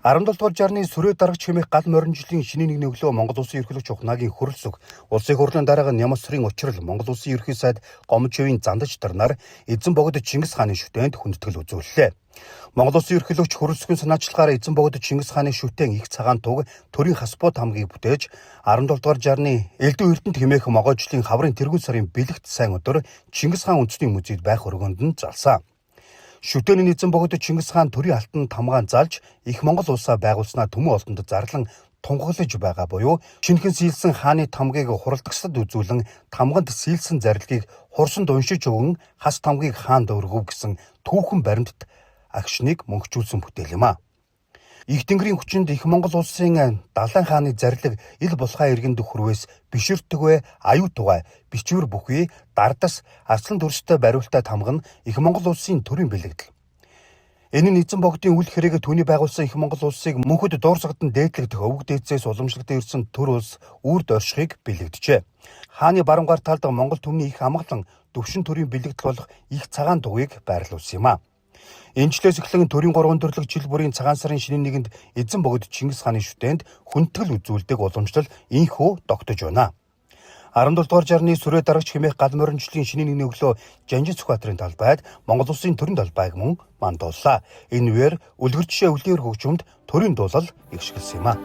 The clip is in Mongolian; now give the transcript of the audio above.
17 дугаар жарны сүрээ дарагч хэмээх гал морин жилийн шинэ нэгний өглөө Монгол Улсын ерөнхийлөгч ухнаагийн хөрөлсөг улсын хурлын дараагийн Нямсрын учрал Монгол Улсын ерөнхий сайд Гомжовын зандаж дарнаар эзэн богд Чингис хааны шүтээнд хүндэтгэл үзүүллээ. Монгол Улсын ерөнхийлөгч хөрөлсөгийн санаачлагаараа эзэн богд Чингис хааны шүтээн их цагаан туг төрийн хасбууд хамгийг бүтээж 17 дугаар жарны Элдв Эрдэнэт хэмээх могойжлын хаврын тэргүүн сарын бэлэгт сайн өдөр Чингис хаан үндэсний музейд байх өргөнд нь залсан. Шүтээний эзэн богд Чингис хаан төрийн алтан тамгаан залж их Монгол улсаа байгуулснаа төмөн олонд зарлан тунгаглаж байгаа буюу шинэхэн сийлсэн хааны тамгыг хуралдагсад үзүүлэн тамганд сийлсэн зарилгийг хурсанд уншиж өгөн хас тамгыг хаанд өргөв гэсэн түүхэн баримтат агшныг мөнхжүүлсэн бүтээл юм а. Их тэнгэрийн хүчинд их Монгол улсын Далайн хааны зарлиг ил булхай иргэнд хүрвээс биширтгвэ аюу тугай бичвэр бүхий дардас арслан дүрстэй бариултай тамга нь их Монгол улсын төрийн бэлэгдэл. Энэ нь эзэн богдын үл хэрэг түүний байгуулсан их Монгол улсыг мөнхөд дуурсагдан дээдлэгдэх өвөг дээдсээс уламжлалт ирсэн төр улс үр доршихыг бэлэгджээ. Хааны баруун гар талд Монгол түмний их амгалан төвшин төрийн бэлэгдэл болох их цагаан дугыг байрлуулсан юм а. Энэчлээс эхлэн төрийн 3 төрлөг жил бүрийн цагаан сарын шинэ нэгэнд эзэн богд Чингис хааны шүтээнд хүндэтгэл үзүүлдэг уламжлал инхүү тогтож байна. 17 дугаар жарны сүрээ дарагч хэмээх гал моринжлын шинэ нэгний өглөө Жанжин Сүхбаатарын талбайд Монгол Улсын төрийн талбайг мөн мандууллаа. Энэ үеэр үлгэр жишээ үлгээр хөгжмөнд төрийн дуулал игшгэлсэн юм а.